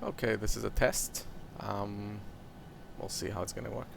Okay, this is a test. We'll see how it's gonna work.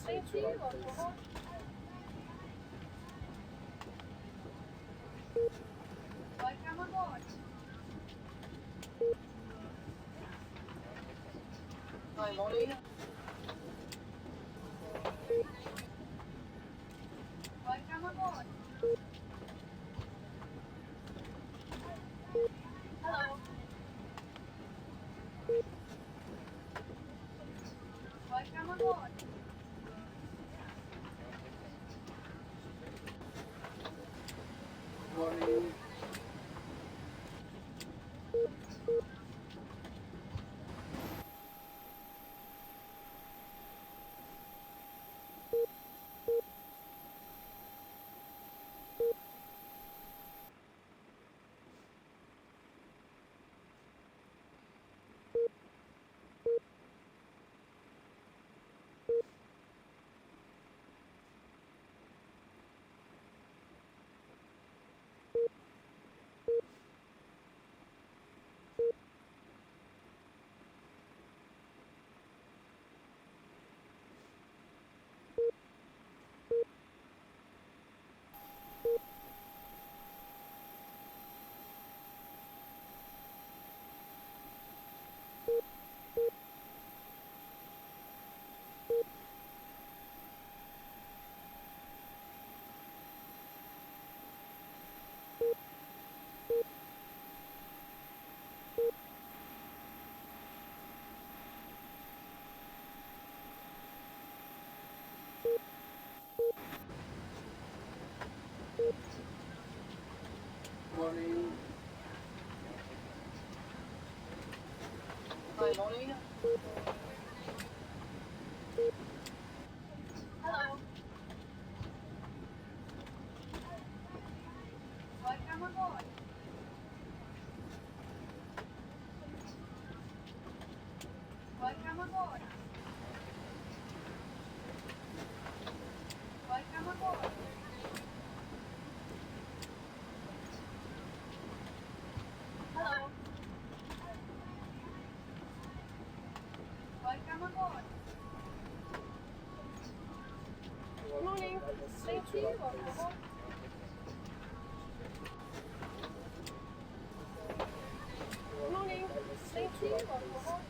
Thank you. Welcome aboard. Hi, morning. Welcome aboard. Hello. Welcome aboard. Morning. morning. Hello. Welcome aboard. Welcome aboard. Welcome aboard. Hello. Welcome aboard. Good morning. Thank you. Welcome aboard. Good morning. Thank you. Welcome aboard.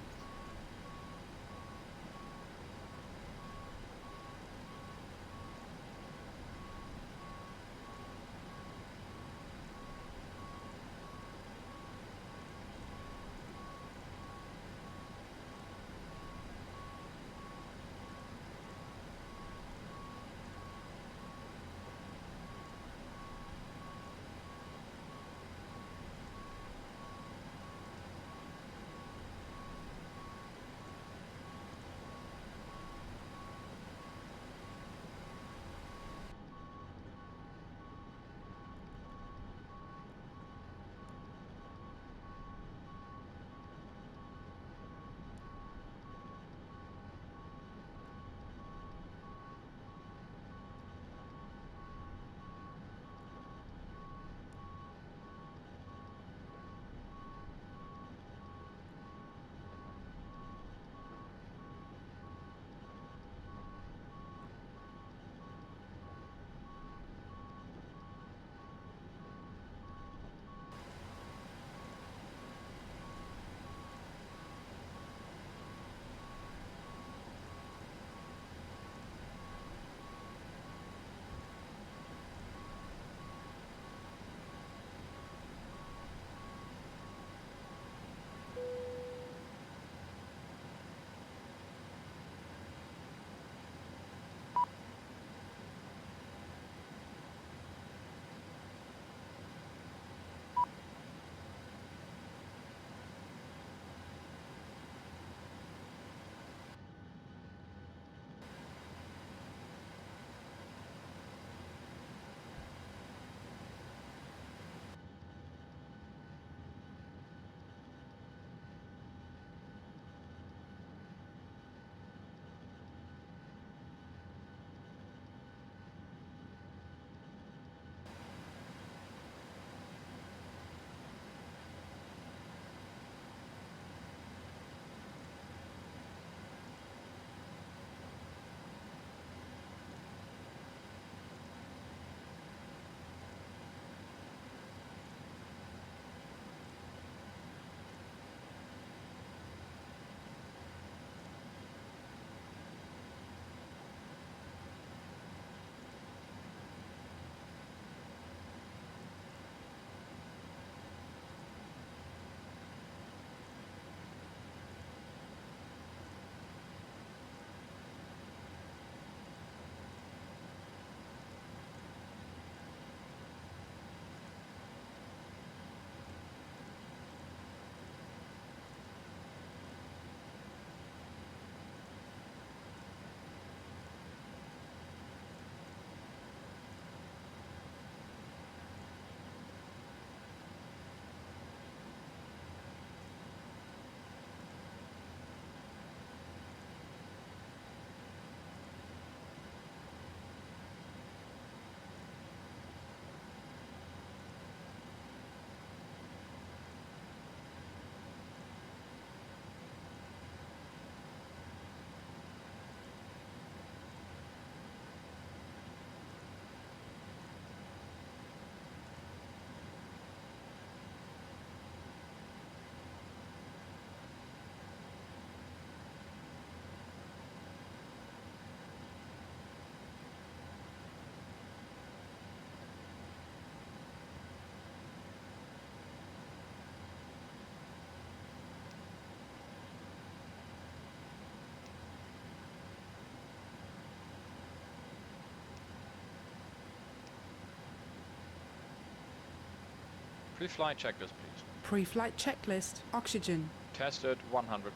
Preflight checklist, please. Preflight checklist, oxygen. Tested 100%.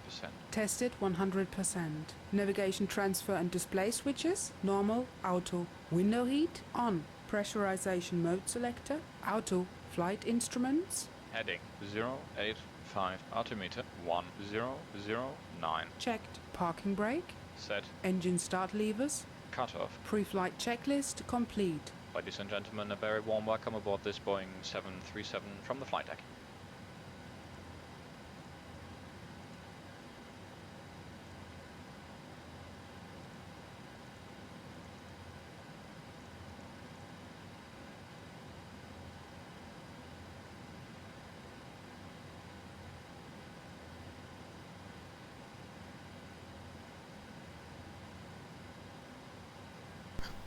Tested 100%. Navigation transfer and display switches, normal, auto. Window heat, on. Pressurization mode selector, auto. Flight instruments, Heading 085, altimeter 1009. checked. Parking brake, Set. engine start levers, Cutoff. pre-flight checklist complete. Ladies and gentlemen, a very warm welcome aboard this Boeing 737 from the flight deck.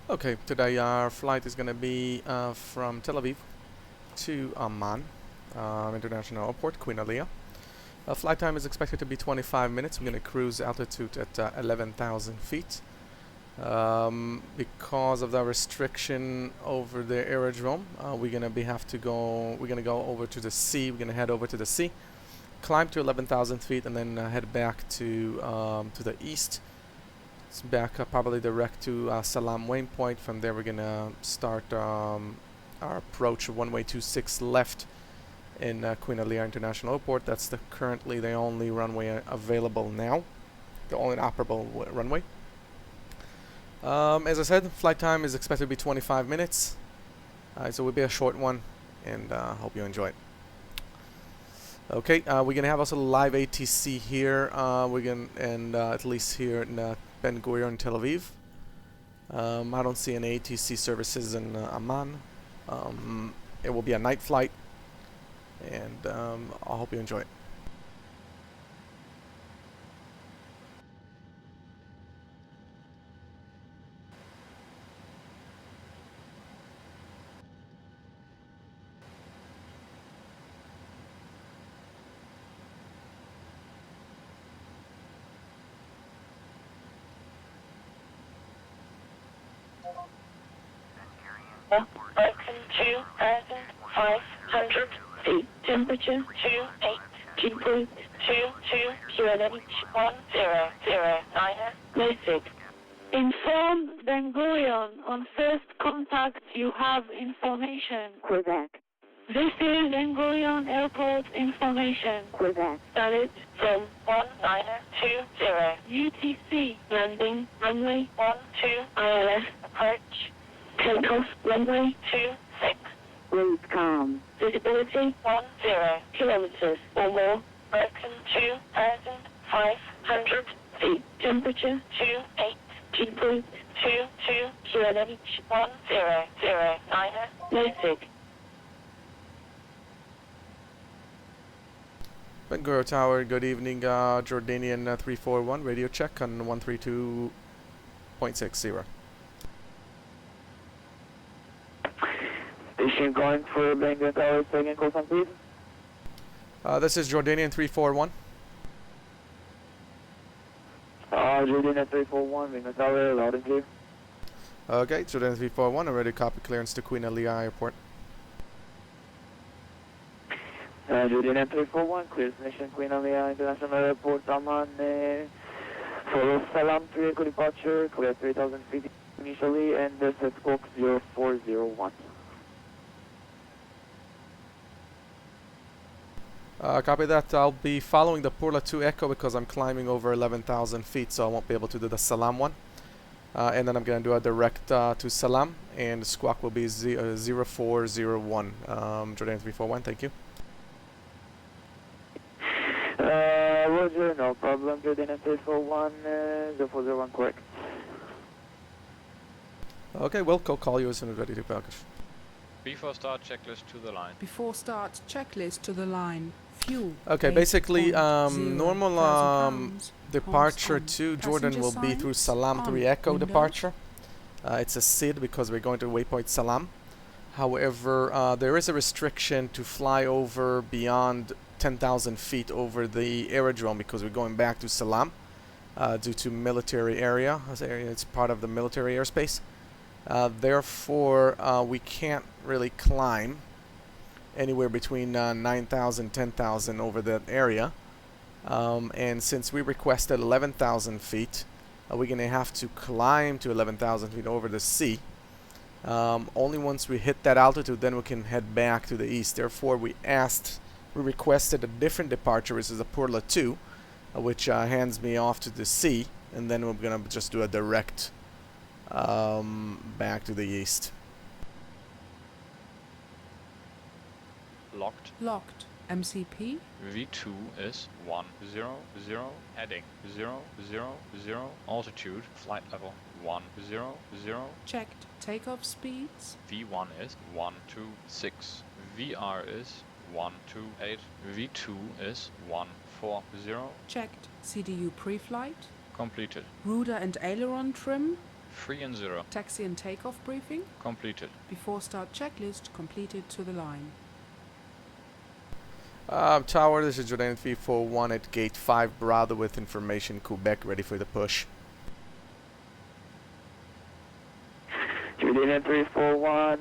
Okay, today our flight is going to be from Tel Aviv to Amman International Airport, Queen Aliyah. Flight time is expected to be 25 minutes. We're going to cruise altitude at 11,000 feet. Because of the restriction over the aerodrome, we're going to go over to the sea. We're going to head over to the sea, climb to 11,000 feet, and then head back to the east. It's back probably direct to Salam waypoint. From there we're gonna start our approach of runway 26 left in Queen Aliyah International Airport. That's currently the only runway available now, the only operable runway. As I said, flight time is expected to be 25 minutes, so it will be a short one, and hope you enjoy it. Okay, we're gonna have also live ATC here. At least here in Ben Gurion, Tel Aviv. I don't see any ATC services in Amman. It will be a night flight, and I hope you enjoy it. Broken 2,500 feet. Temperature 28. Dew 22. QNH 1009. Basic. Inform Ben Gurion on first contact you have information. Quebec. This is Ben Gurion Airport information. Quebec. Valid from 1920. UTC. Landing runway 12. ILS. Approach. Takeoff runway 26. Wind calm. Visibility 10 kilometers or more. Broken 2,500 feet. Temperature 28. Dew 22. QNH 1009. Basic. Ben Gurion Tower, good evening. Jordanian 341, radio check on 132.60. Station going for Ben Gurion Tower, second call sign, please. This is Jordanian 341. Jordanian 341, Ben Gurion Tower, loud and clear. Okay, Jordanian 341, already copy clearance to Queen Aliyah Airport. Jordanian 341, clear destination Queen Aliyah International Airport, Amman. Follow Salam 3 Echo departure, clear 3,000 feet initially, and set squawk 0401. Copy that. I'll be following the Purla 2 Echo because I'm climbing over 11,000 feet, so I won't be able to do the Salam one. And then I'm going to do a direct to Salam, and the squawk will be 0401. Jordan 341, thank you. Roger, no problem. Jordan 341, 0401, correct. Okay, we'll call you as soon as ready to package. Before start, checklist to the line. Before start, checklist to the line. Fuel. Okay, basically, normal £8,000. departure on. to Jordan will be through Salam 3 Echo departure. It's a SID because we're going to waypoint Salam. However, there is a restriction to fly over beyond 10,000 feet over the aerodrome because we're going back to Salam due to military area. It's part of the military airspace. Therefore, we can't really climb anywhere between 9,000 10,000 over that area. And since we requested 11,000 feet, we're gonna have to climb to 11,000 feet over the sea. Only once we hit that altitude, then we can head back to the east. Therefore, we requested a different departure, which is a Purla 2, which hands me off to the sea, and then we're gonna just do a direct back to the east. Locked. Locked. MCP. V2 is 100, heading 000, altitude, flight level 100. Checked. Takeoff speeds. V1 is 126, VR is 128, V2 is 140, Checked. CDU pre-flight. completed. Rudder and aileron trim. 3 and 0, Taxi and takeoff briefing. completed. Before start checklist completed to the line. Tower, this is Jordan 341 at gate 5 Bravo with information Quebec, ready for the push. Jordan 341,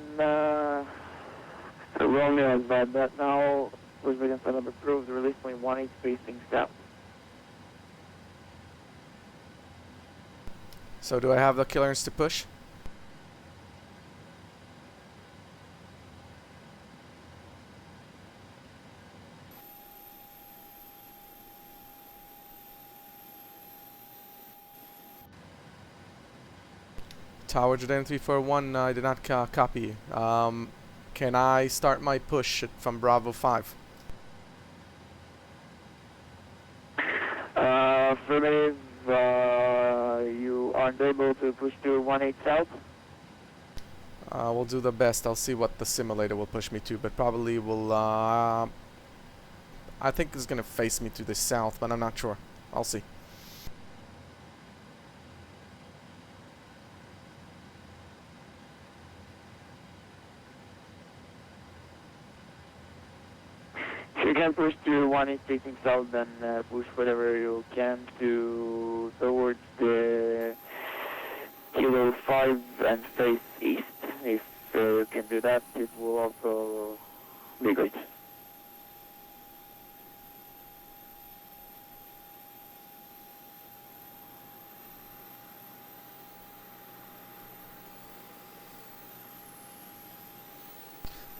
Romeo has bad that now. Was within setup approved, release point 18 facing south. So do I have the clearance to push? Tower Jordan 341, I did not copy. Can I start my push from Bravo 5? Affirmative, you aren't able to push to 18 south? We'll do the best. I'll see what the simulator will push me to, but probably will, I think it's gonna face me to the south, but I'm not sure. I'll see. If you can push to 18 facing south, then push whatever you can towards the Kilo 5 and face east. If you can do that, it will also be good.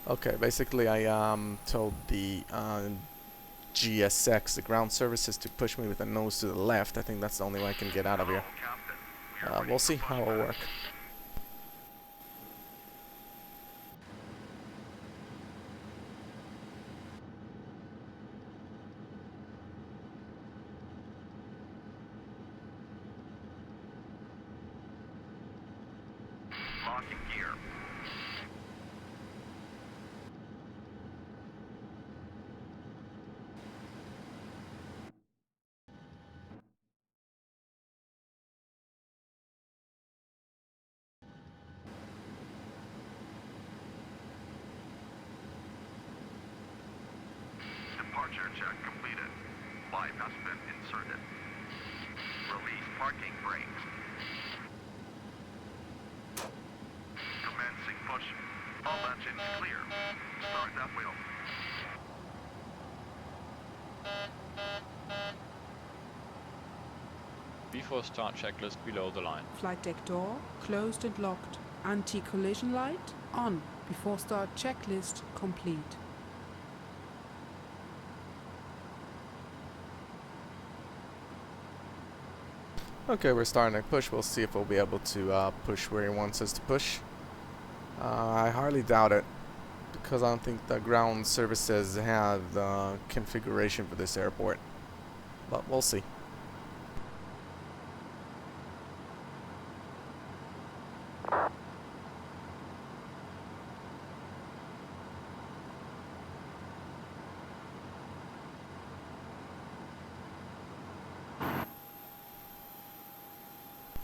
Okay, basically I told the GSX, the ground services, to push me with a nose to the left. I think that's the only way I can get out of here. We'll see how it'll work. Locking gear. Departure check completed. Live has been inserted. Release parking brakes. Commencing push. All engines clear. Start that wheel. Before start checklist below the line. Flight deck door closed and locked. Anti-collision light on. Before start checklist complete. Okay, we're starting to push. We'll see if we'll be able to push where he wants us to push. I hardly doubt it, because I don't think the ground services have the configuration for this airport. But we'll see.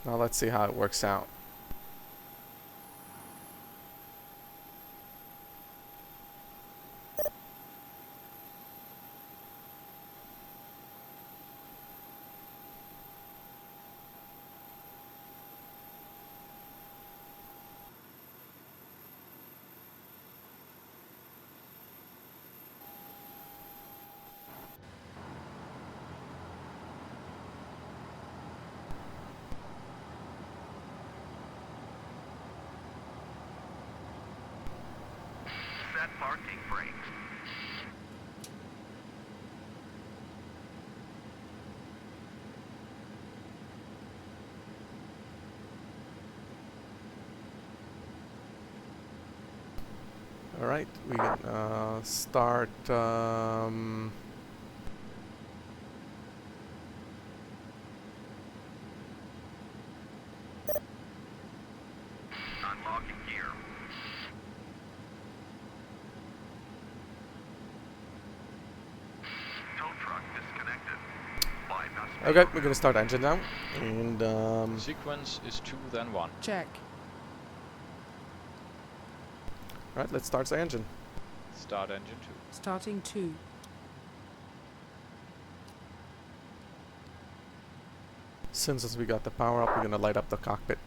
Now let's see how it works out. Set parking brakes. All right, we can start. Unlocking gear. Tow truck disconnected. Bypass. Okay, we're gonna start engine now, and Sequence is 2, then 1. Check. all right, let's start the engine. Start engine 2. Starting 2. Since as we got the power up, we're gonna light up the cockpit.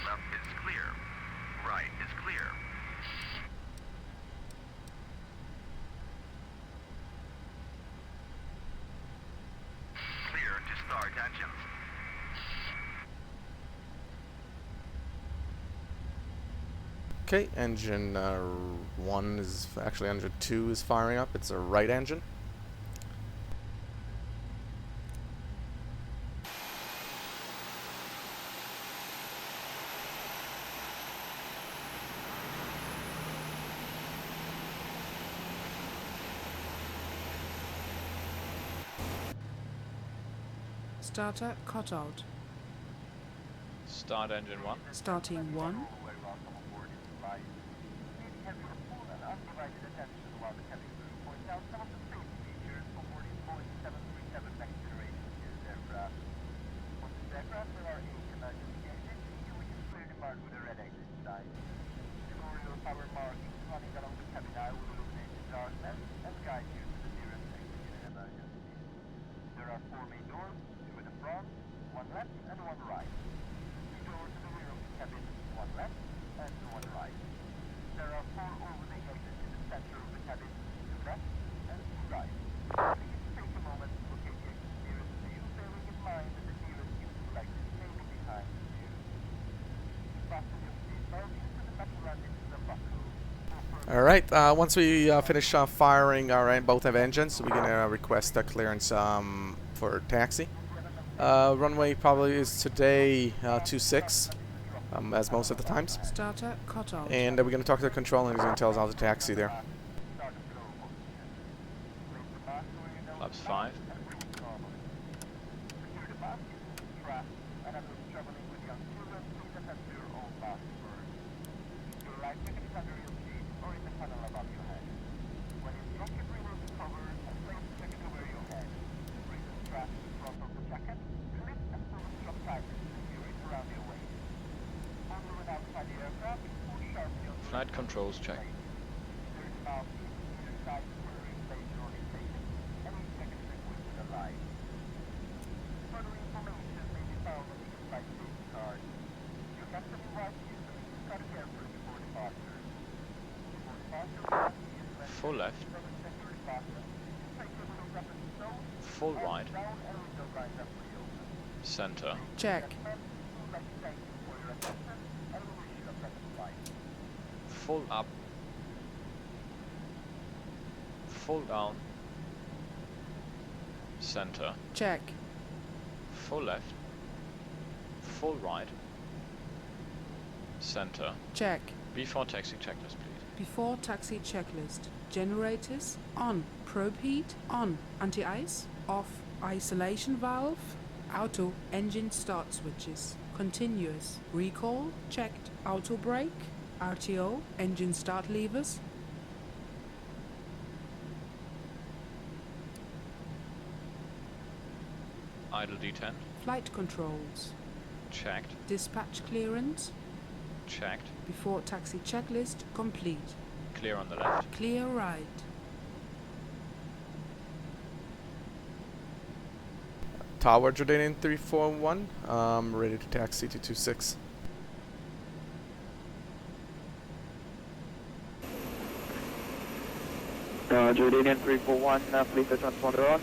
Left is clear. Right is clear. Clear to start engines. Okay, engine 1 is actually engine 2 is firing up. It's a right engine. Starter cut out. Start engine 1. Starting 1. All right. Once we finish firing both of engines, we're gonna request a clearance for taxi. Runway probably is today 26, as most of the times. Starter cut out. And we're gonna talk to the control, and he's gonna tell us how to taxi there. Flaps 5. Flight controls check. Full left. Full right. Center. Check. Full up. Full down. Center. Check. Full left. Full right. Center. Check. Before taxi checklist, please. Before taxi checklist. Generators on. Probe heat on. Anti-ice off. Isolation valve auto. Engine start switches. Continuous. Recall checked. Auto brake. RTO. Engine start levers. Idle detent. Flight controls. Checked. Dispatch clearance. Checked. Before taxi checklist complete. Clear on the left. Clear right. Tower Jordanian 341, ready to taxi to 26. Jordanian 341, please the transponder on.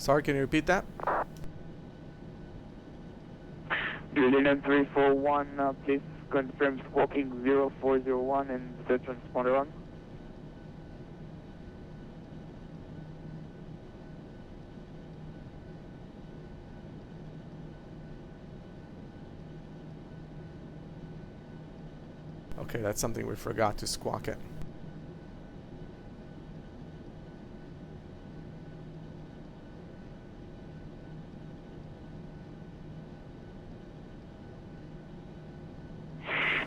Sorry, can you repeat that? Julian 341, please confirm squawking 0401 and the transponder on. Okay, that's something we forgot to squawk it.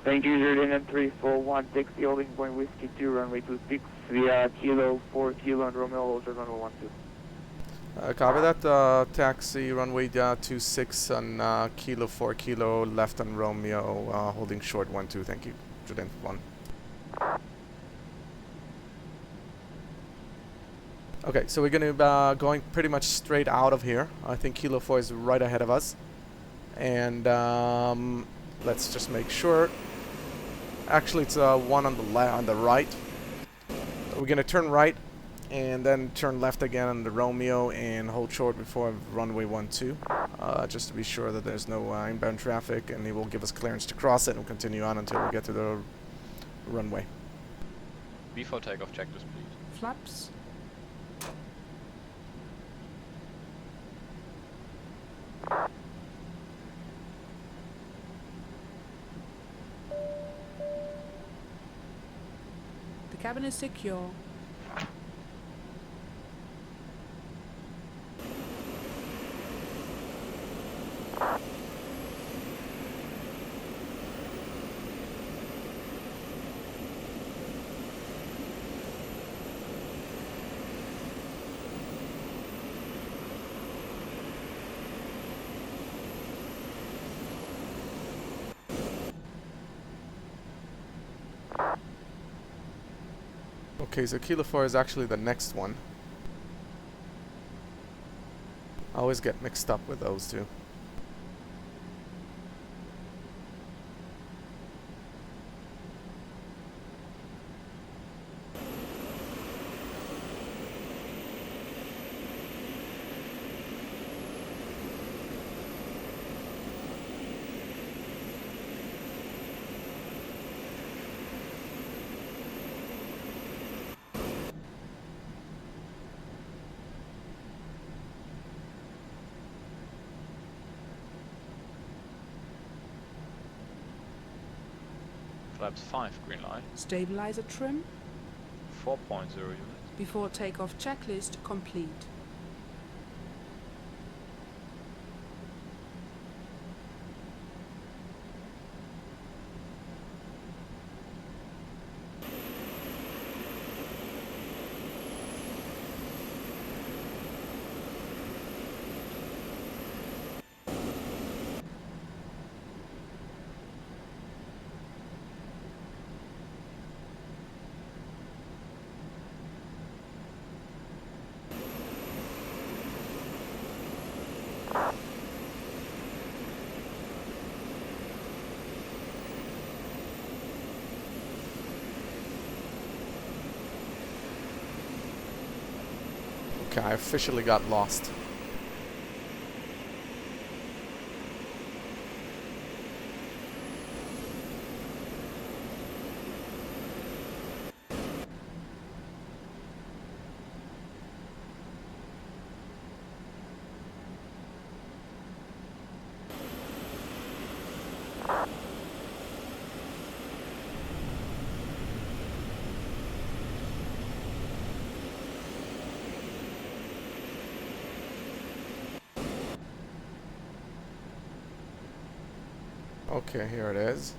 Thank you, Julian 341, taxi holding point whiskey 2, runway 26 via Kilo 4 Kilo and Romeo Ultra runway 12. Copy that. Taxi runway 26 on Kilo 4 Kilo left on Romeo, holding short 12. Thank you, Julian 1. Okay, so we're gonna be going pretty much straight out of here. I think Kilo 4 is right ahead of us, and let's just make sure. Actually, it's one on the right. We're gonna turn right and then turn left again on the Romeo and hold short before runway 12, just to be sure that there's no inbound traffic, and he will give us clearance to cross it and continue on until we get to the runway. Before takeoff, checklist, please. Flaps. The cabin is secure. Okay, so Kilo 4 is actually the next one. I always get mixed up with those two. Flaps 5, green light. Stabilizer trim. 4.0 units. Before takeoff checklist complete. Okay, I officially got lost. Okay, here it is.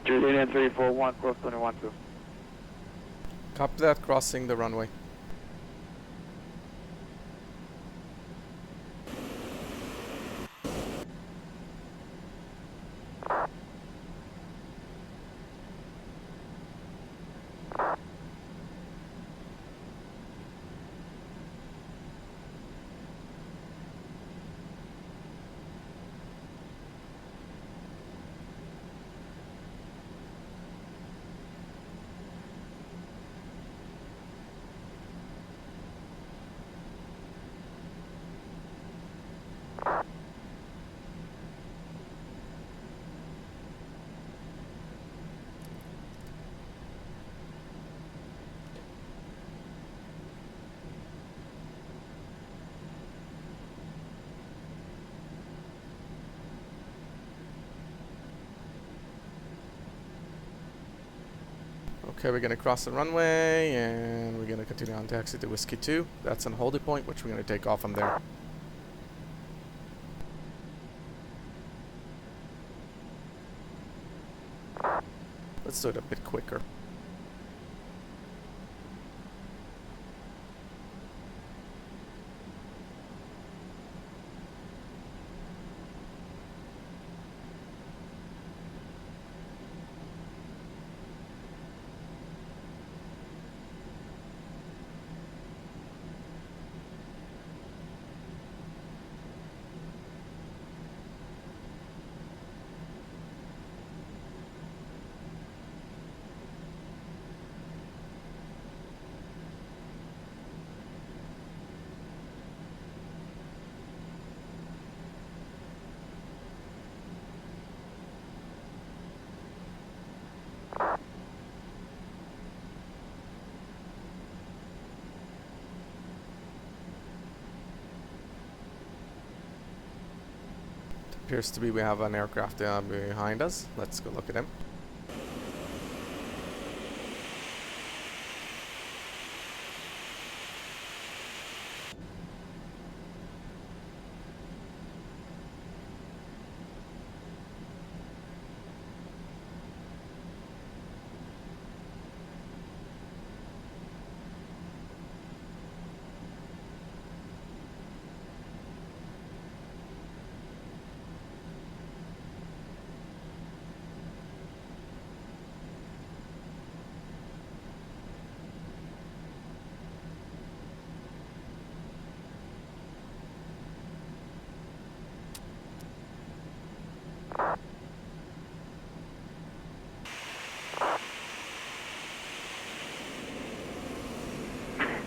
Julian 341, cross 21-2. Copy that, crossing the runway. Okay, we're going to cross the runway and we're going to continue on taxi to Whiskey 2. That's an holding point, which we're going to take off from there. Let's do it a bit quicker. Appears to be we have an aircraft behind us. Let's go look at him.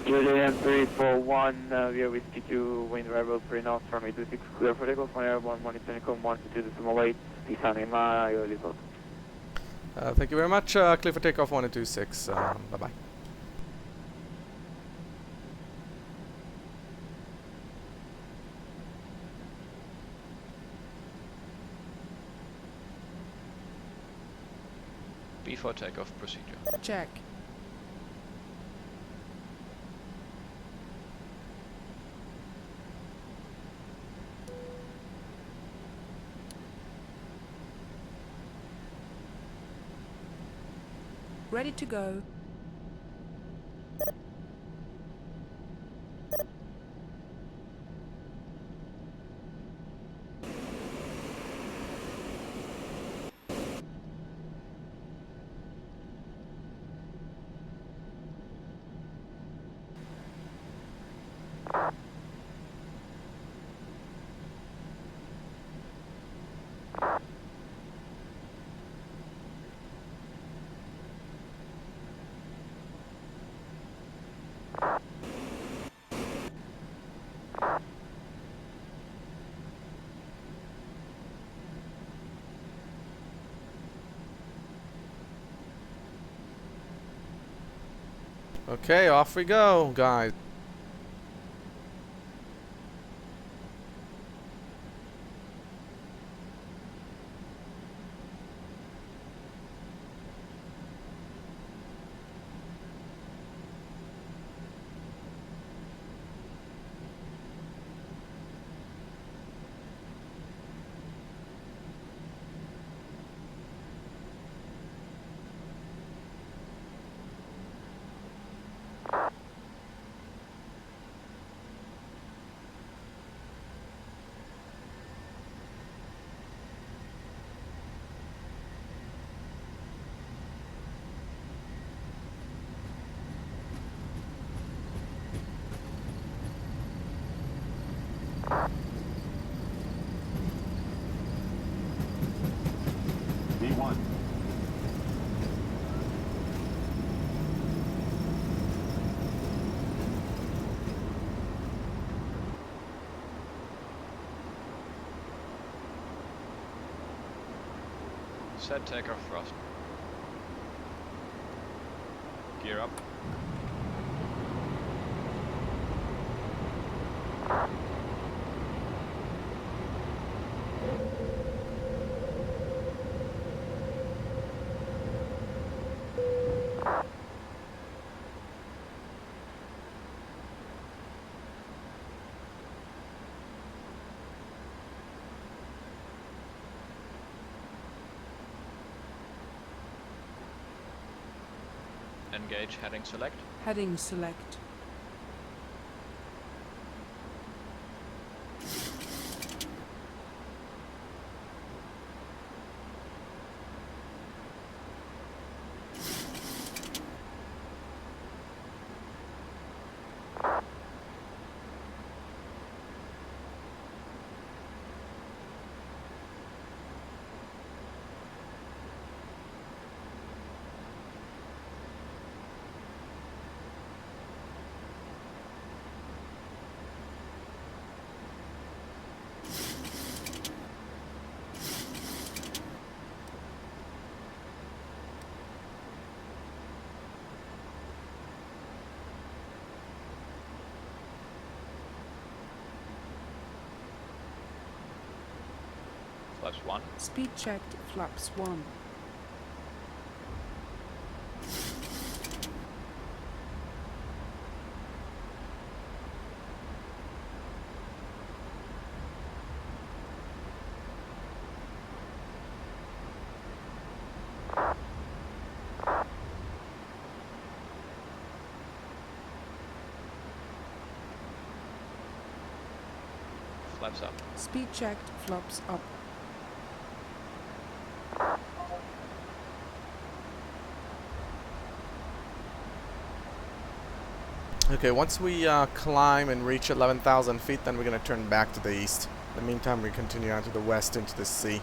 Julian 341, we are Whiskey 2, wind rebel 3 knots from 826, clear for takeoff, on airborne, monitoring 122.8, Nissan Lima, you're legal. Thank you very much. Clear for takeoff 126. Bye-bye. Before takeoff procedure. Check. Ready to go. Okay, off we go, guys. Set takeoff thrust. Gear up. Engage heading select. Heading select. Flaps 1. Speed checked, flaps 1. Flaps up. Speed checked, flaps up. Okay, once we climb and reach 11,000 feet, then we're going to turn back to the east. In the meantime, we continue on to the west into the sea.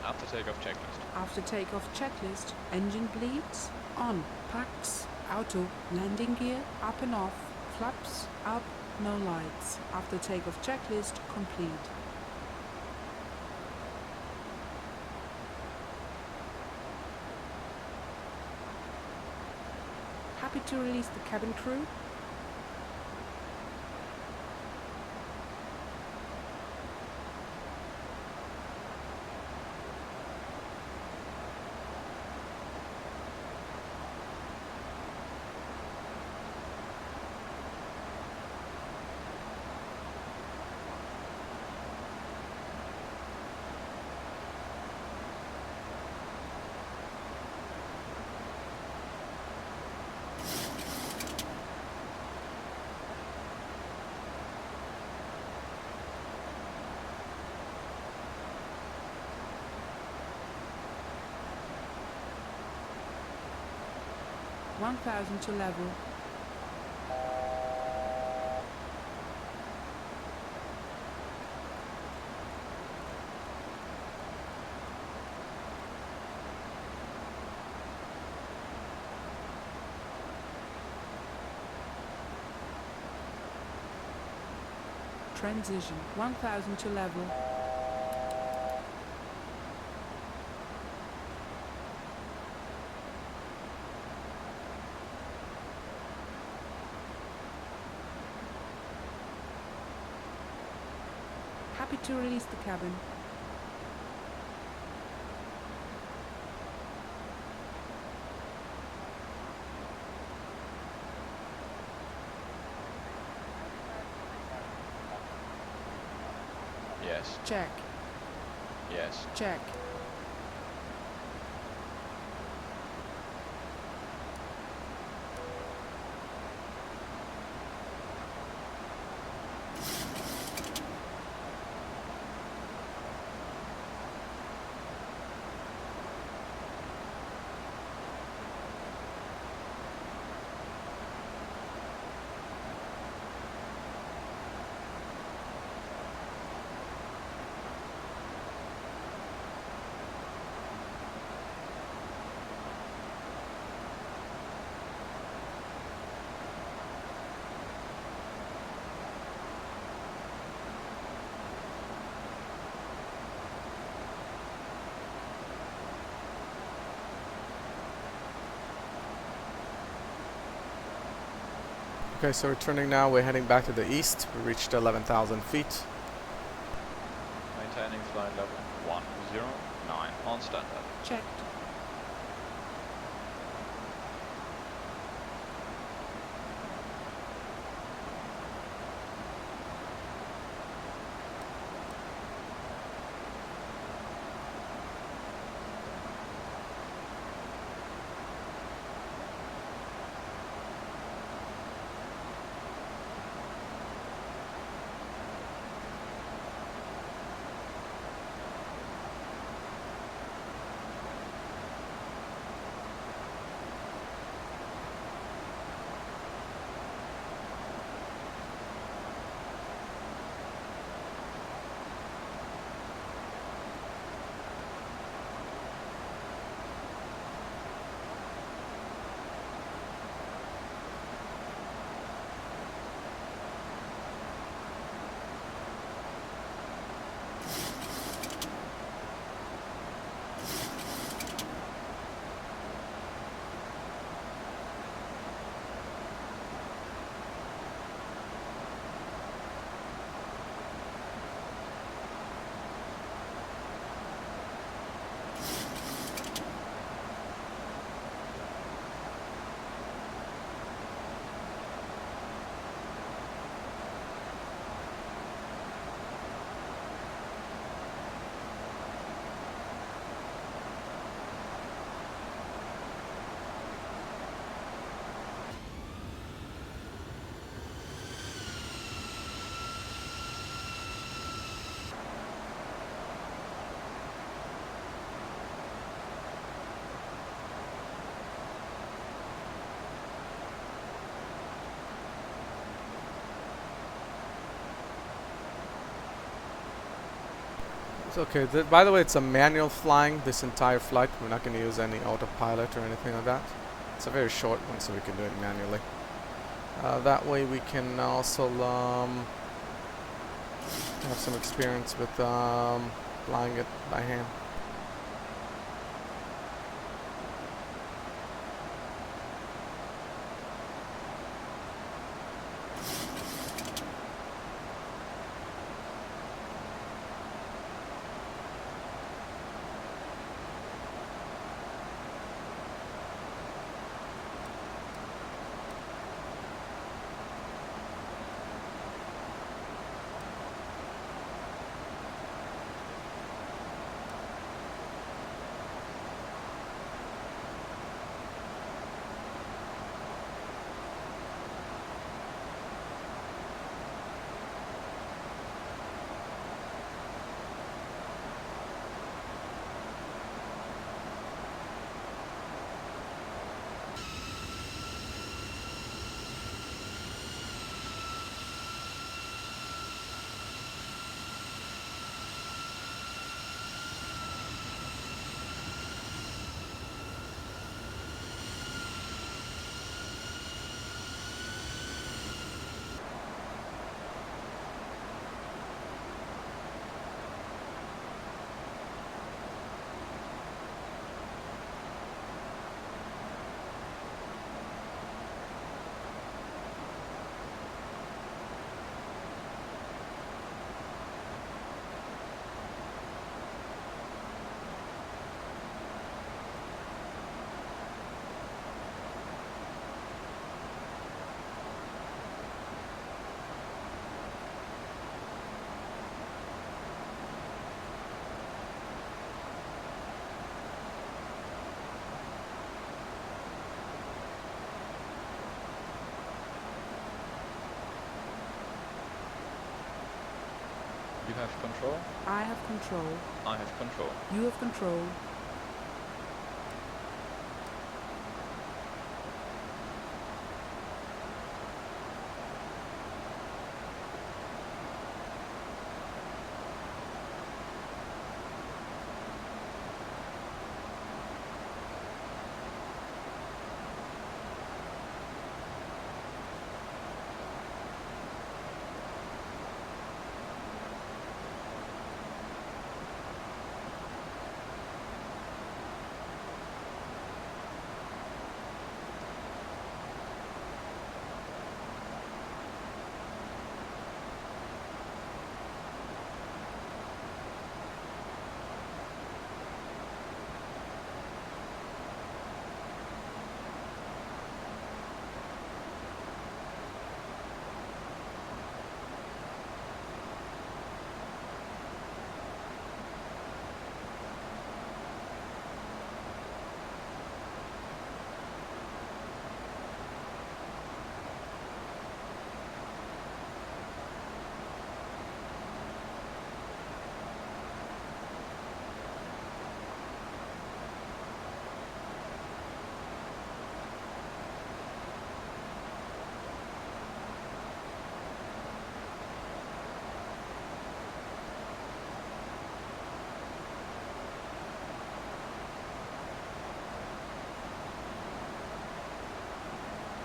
After takeoff checklist. After takeoff checklist, engine bleeds, on, packs, auto, landing gear, up and off, flaps, up, no lights. After takeoff checklist, complete. Happy to release the cabin crew? $1,000 to level. Transition 1,000 to level. Happy to release the cabin. Yes. Check. Yes. Check. Okay, so we're turning now. We're heading back to the east. We reached 11,000 feet. Maintaining flight level 109 on standard. Checked. It's okay. By the way, it's a manual flying this entire flight. We're not going to use any autopilot or anything like that. It's a very short one, so we can do it manually. That way we can also have some experience with flying it by hand. You have control. I have control. I have control. You have control.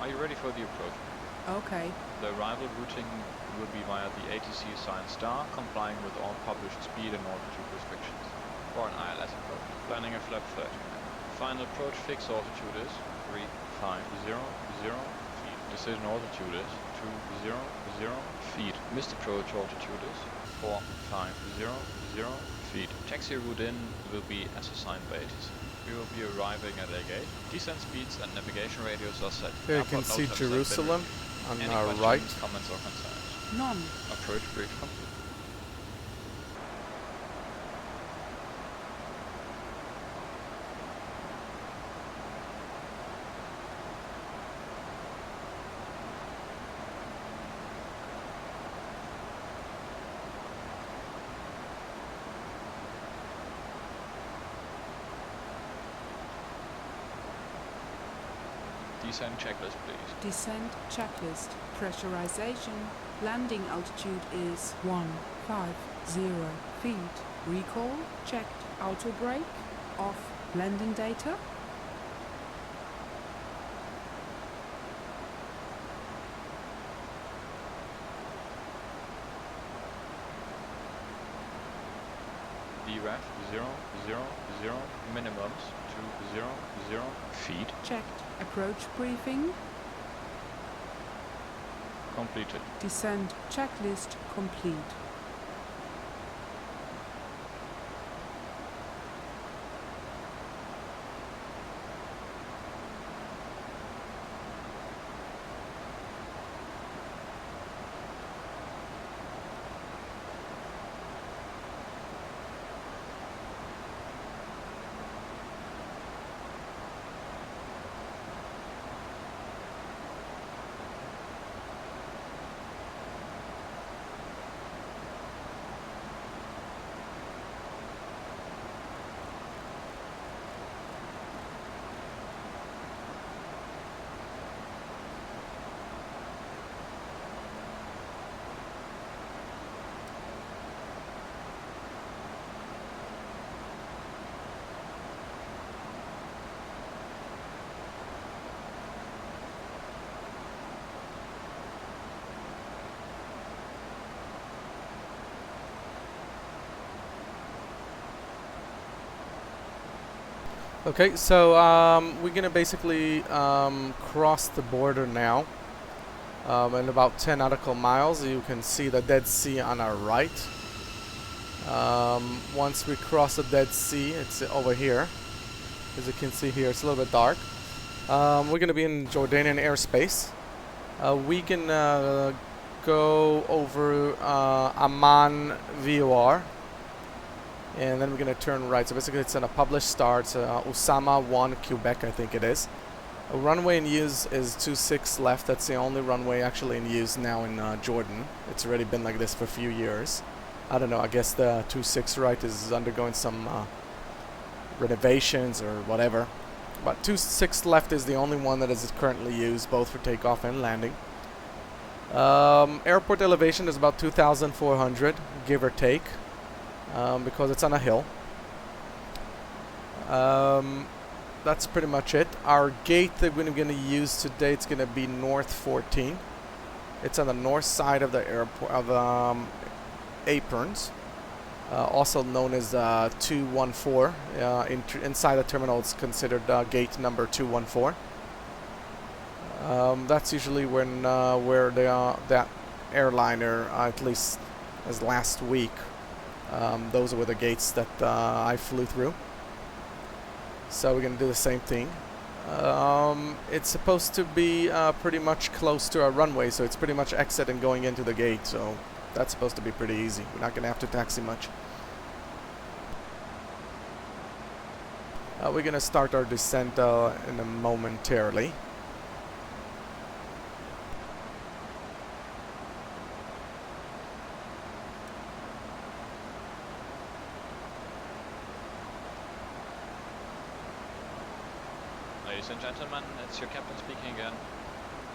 Are you ready for the approach? Okay. The arrival routing will be via the ATC assigned star, complying with all published speed and altitude restrictions. For an ILS approach, landing at flap 30. Final approach fixed altitude is 3500 feet. Decision altitude is 200 feet. Missed approach altitude is 4500 feet. Taxi route in will be as assigned by ATC. We will be arriving at a gate. Descent speeds and navigation radios are set. Here you can Airport see notes have been Jerusalem written. on Any our questions, right. comments or concerns? None. Approach brief complete. Descent checklist, please. Descent checklist. Pressurization. Landing altitude is 150 feet. Recall checked. Auto brake off. Landing data. DREF 000 minimums to 0 feet. Checked. Approach briefing. Completed. Descent checklist complete. Okay, so we're gonna basically cross the border now. In about 10 nautical miles, you can see the Dead Sea on our right. Once we cross the Dead Sea, it's over here. As you can see here, it's a little bit dark. We're gonna be in Jordanian airspace. We can go over Amman VOR. And then we're going to turn right. So basically it's on a published start. It's Osama 1 Quebec, I think it is. A runway in use is 26 left. That's the only runway actually in use now in Jordan. It's already been like this for a few years. I don't know, I guess the 26 right is undergoing some renovations or whatever. But 26 left is the only one that is currently used, both for takeoff and landing. Airport elevation is about 2,400, give or take. Because it's on a hill. That's pretty much it. Our gate that we're going to use today, it's going to be North 14. It's on the north side of the airport of Aprons, also known as 214. Inside the terminal, it's considered gate number 214. That's usually when where they are, that airliner, at least as last week. Those were the gates that I flew through. So we're going to do the same thing. It's supposed to be pretty much close to our runway, so it's pretty much exit and going into the gate. So that's supposed to be pretty easy. We're not going to have to taxi much. We're going to start our descent in a momentarily. Ladies and gentlemen, it's your captain speaking again.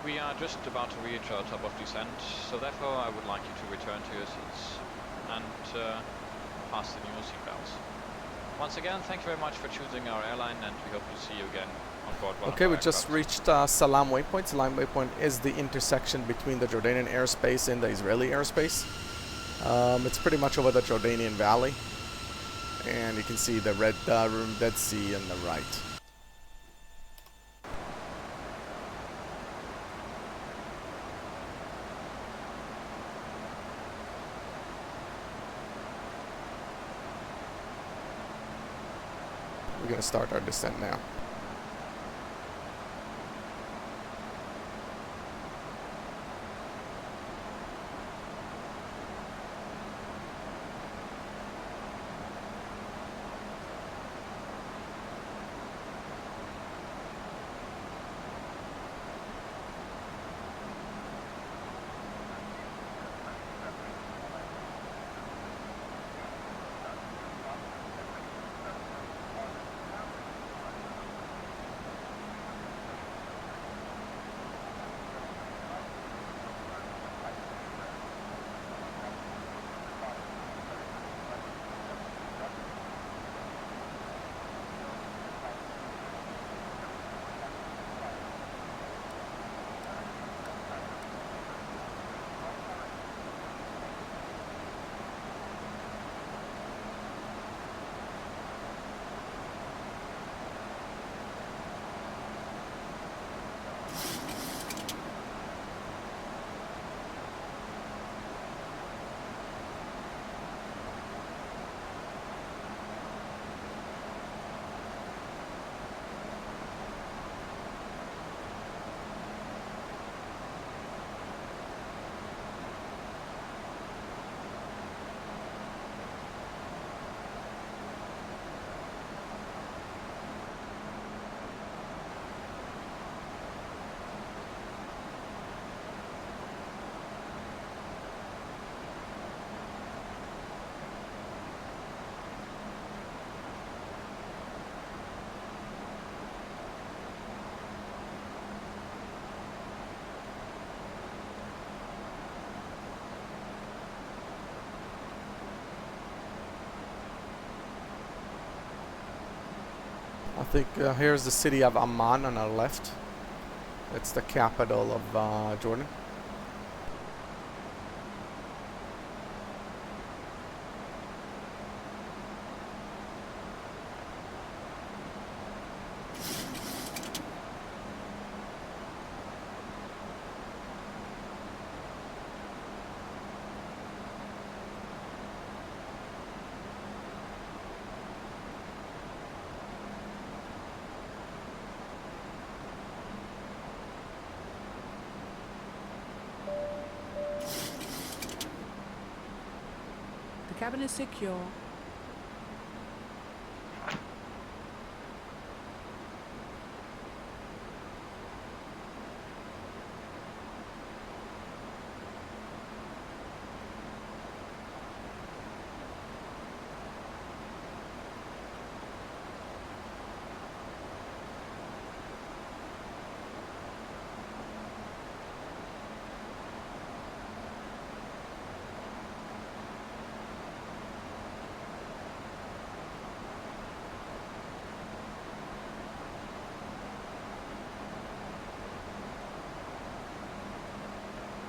We are just about to reach our top of descent, so therefore I would like you to return to your seats and fasten your seatbelts. Once again, thank you very much for choosing our airline, and we hope to see you again on board one Okay, of we our just aircraft. reached Salam waypoint. Salam waypoint is the intersection between the Jordanian airspace and the Israeli airspace. It's pretty much over the Jordanian Valley, and you can see the red Dead Sea on the right. We're gonna start our descent now. I think here's the city of Amman on our left. It's the capital of Jordan. The cabin is secure.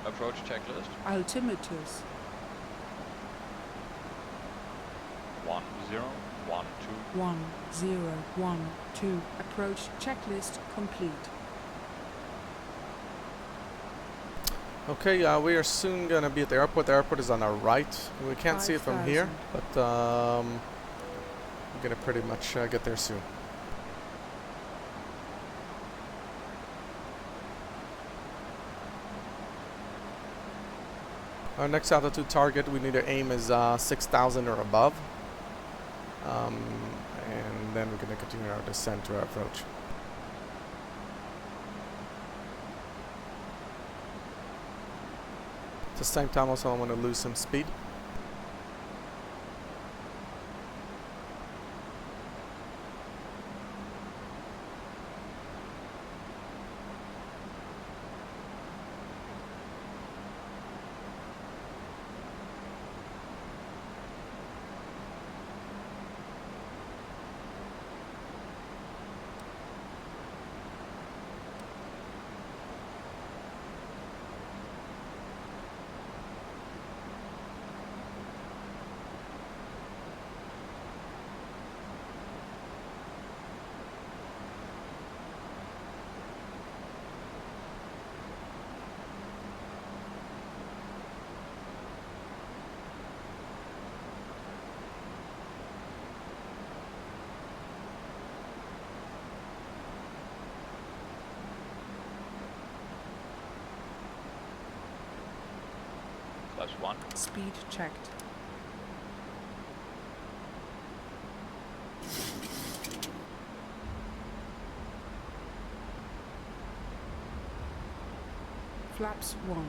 Approach checklist. Altimeters. 1012. 1012. Approach checklist complete. Okay, we are soon gonna be at the airport. The airport is on our right. We can't see it from here, 5,000. but we're gonna pretty much get there soon. Our next altitude target we need to aim is 6,000 or above. And then we're going to continue our descent to our approach. At the same time also I want to lose some speed. Flaps 1. Speed checked. Flaps 1.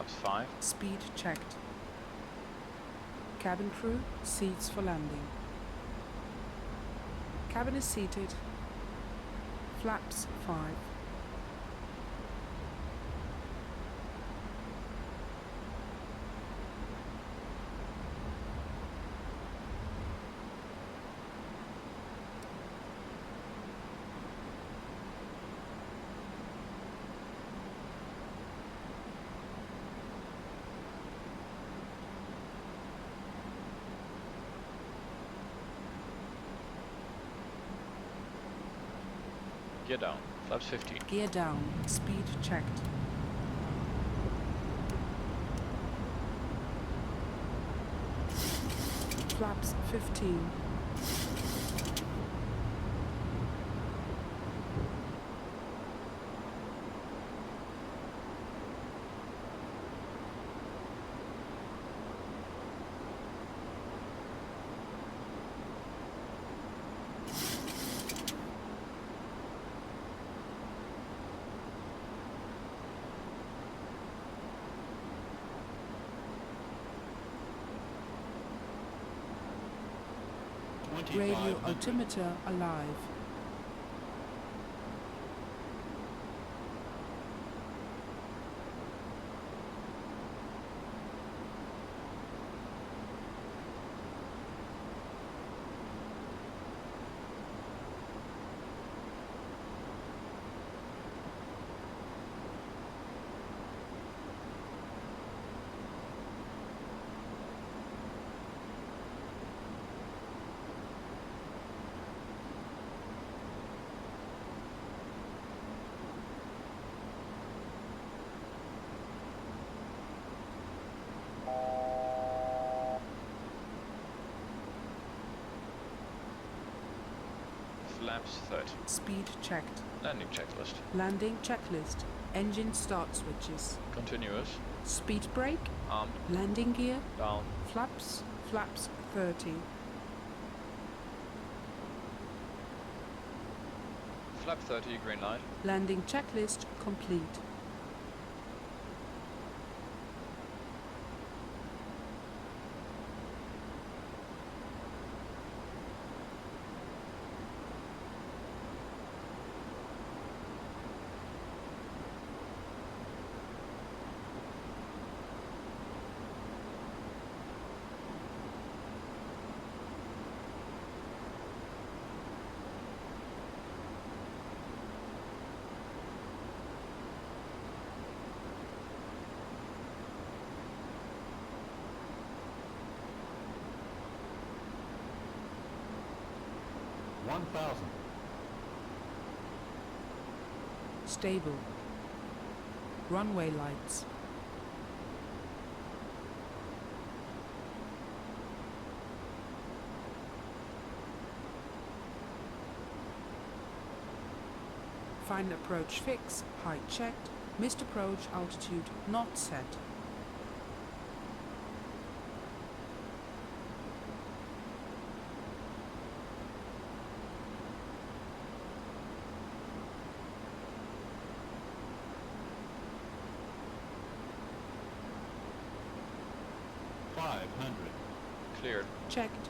Flaps 5. Speed checked. Cabin crew, seats for landing. Cabin is seated. Flaps 5. Gear down. Flaps 15. Gear down. Speed checked. Flaps 15. Radio altimeter alive. Flaps 30. Speed checked. Landing checklist. Landing checklist. Engine start switches. Continuous. Speed brake. Armed. Landing gear. Down. Flaps. Flaps 30. Flap 30, green light. Landing checklist complete. Stable. Runway lights. Final approach fix, height checked, missed approach altitude not set. Cleared. Checked.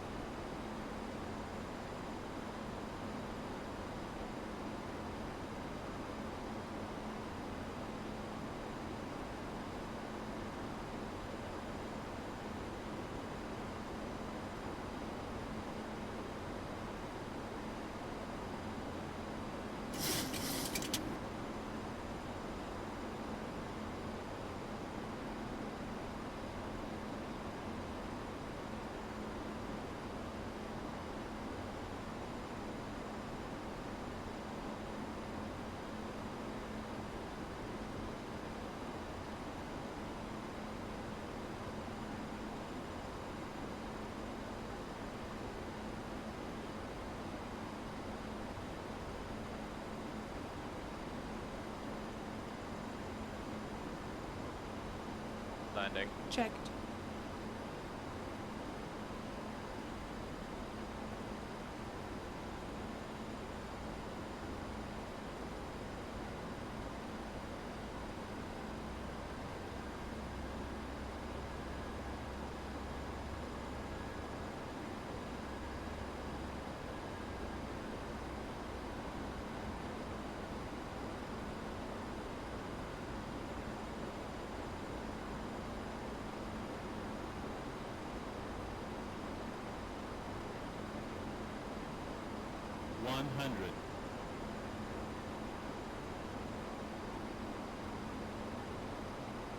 Landing. Checked.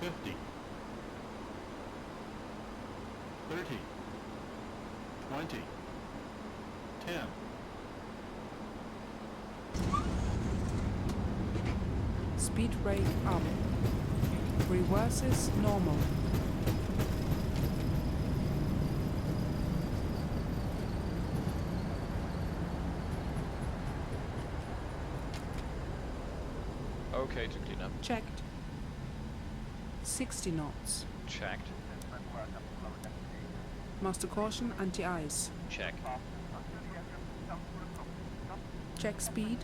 $50, $30, $20, $10. Speed rate up. Reverses normal. Okay to clean up. Checked. 60 knots. Checked. Master caution anti-ice. Check. Check speed.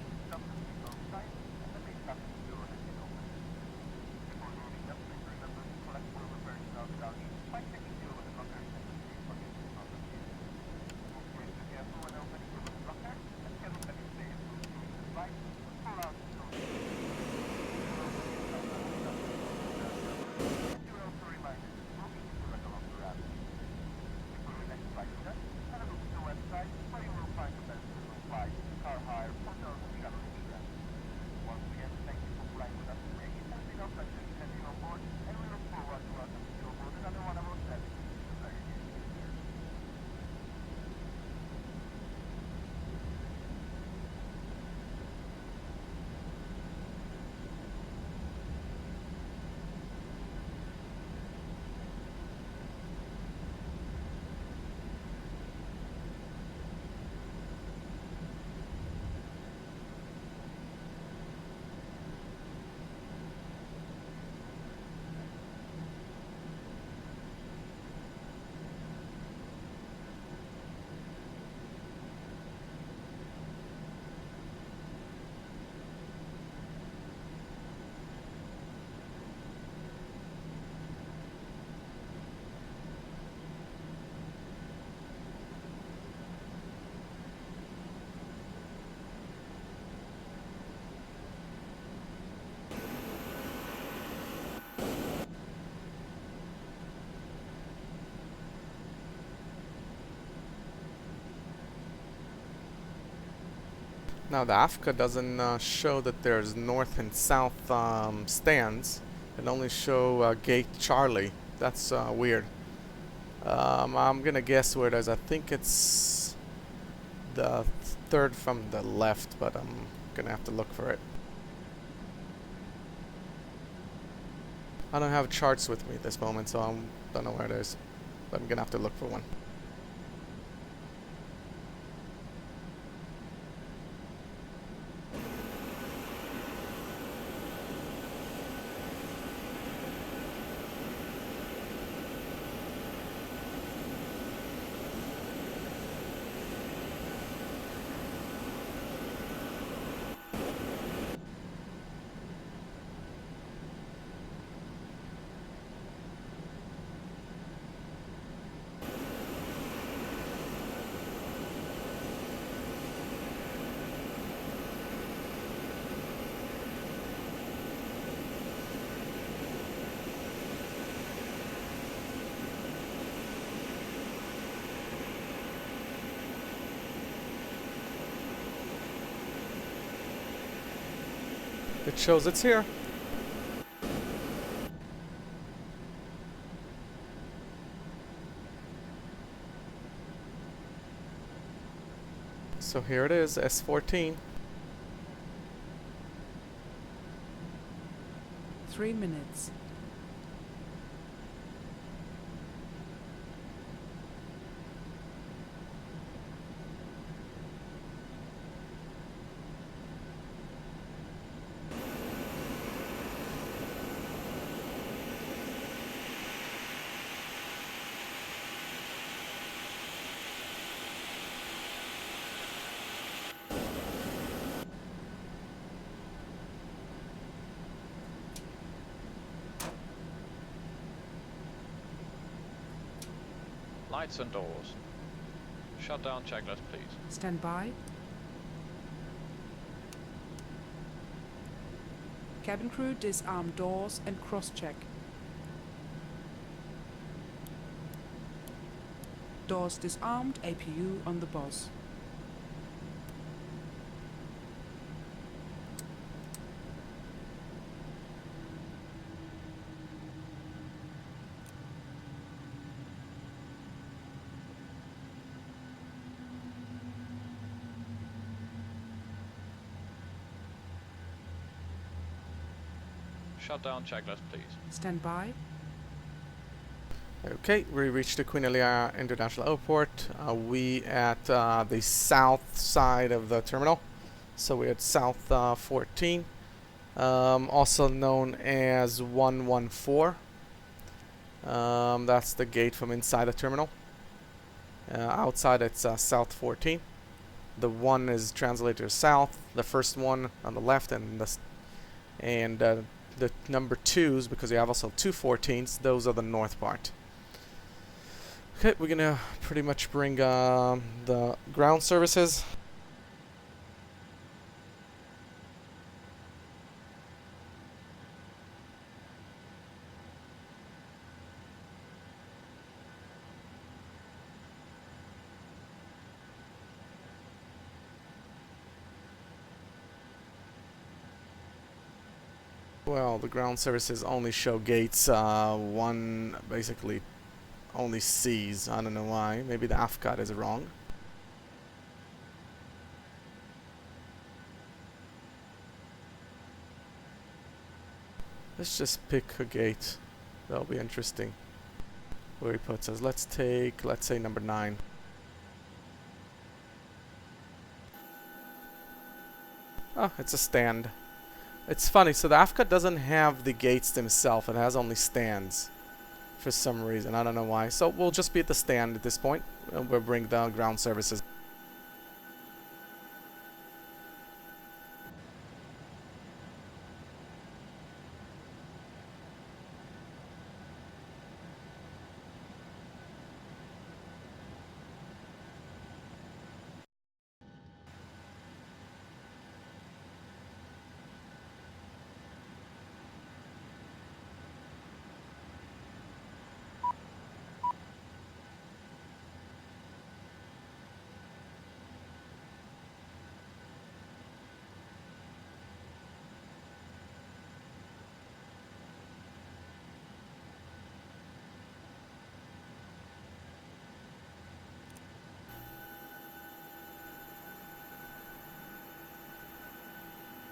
Now the AFCA doesn't show that there's north and south stands. It only show gate Charlie. That's weird. I'm gonna guess where it is. I think it's the third from the left, but I'm gonna have to look for it. I don't have charts with me at this moment, so I don't know where it is. But I'm gonna have to look for one. It shows it's here. So here it is, S14. 3 minutes. Lights and doors. Shutdown checklist, please. Stand by. Cabin crew disarm doors and cross-check. Doors disarmed, APU on the boss. Shutdown checklist, please. Stand by. Okay, we reached the Queen Elia International Airport. We at the south side of the terminal. So we're at South 14, also known as 114. That's the gate from inside the terminal. Outside it's South 14. The 1 is translated to south. The first one on the left, and the number 2s, because you have also two 14s, those are the north part. Okay, we're gonna pretty much bring the ground services. Well, the ground services only show gates, one basically only sees. I don't know why. Maybe the AFCAT is wrong. Let's just pick a gate. That'll be interesting. Where he puts us. Let's say number 9. Oh, it's a stand. It's funny, so the AFCAT doesn't have the gates themselves. It has only stands. For some reason, I don't know why. So we'll just be at the stand at this point. And we'll bring the ground services.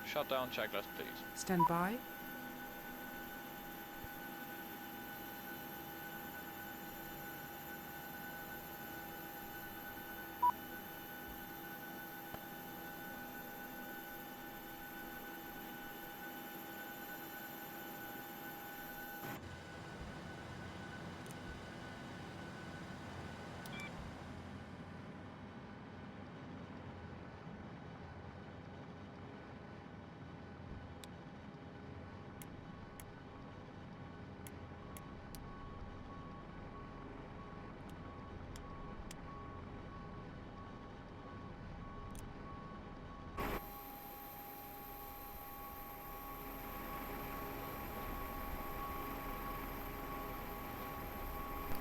Shutdown checklist, please. Stand by.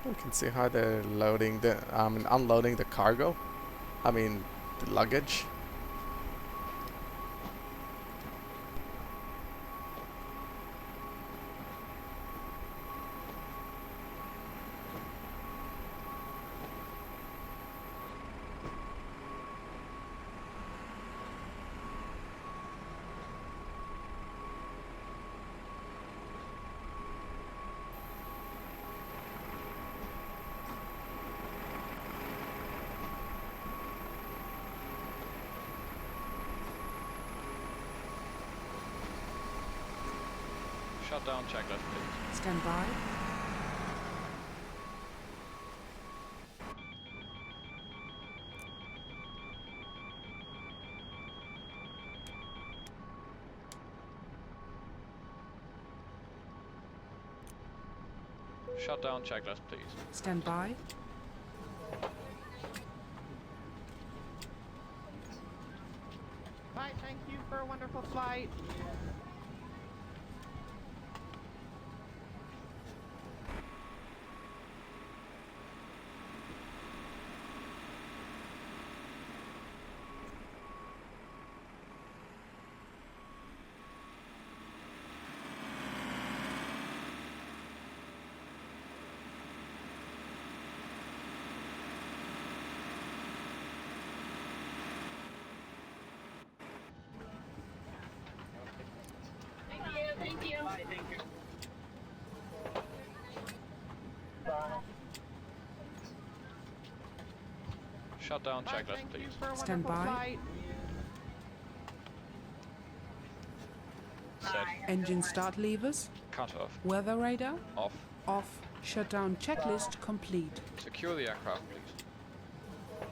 You can see how they're loading the unloading the cargo. I mean the luggage. Shutdown checklist, please. Stand by. Shutdown checklist, please. Stand by. Bye, thank you for a wonderful flight. Thank you. Bye, thank you. Shutdown Bye, checklist, thank you please. for a Stand wonderful by. flight. Set. Engine start levers. Cutoff. Weather radar. Off. Off. Shutdown checklist complete. Secure the aircraft, please.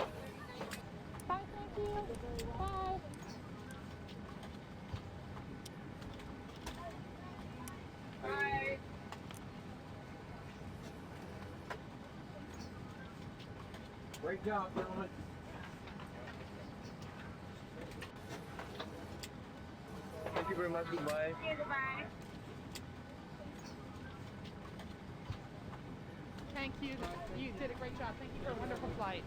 Bye, thank you. Bye. Bye. Great job, gentlemen. Thank you very much. Goodbye. Goodbye. Thank you. You did a great job. Thank you for a wonderful flight.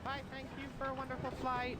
Bye, thank you for a wonderful flight.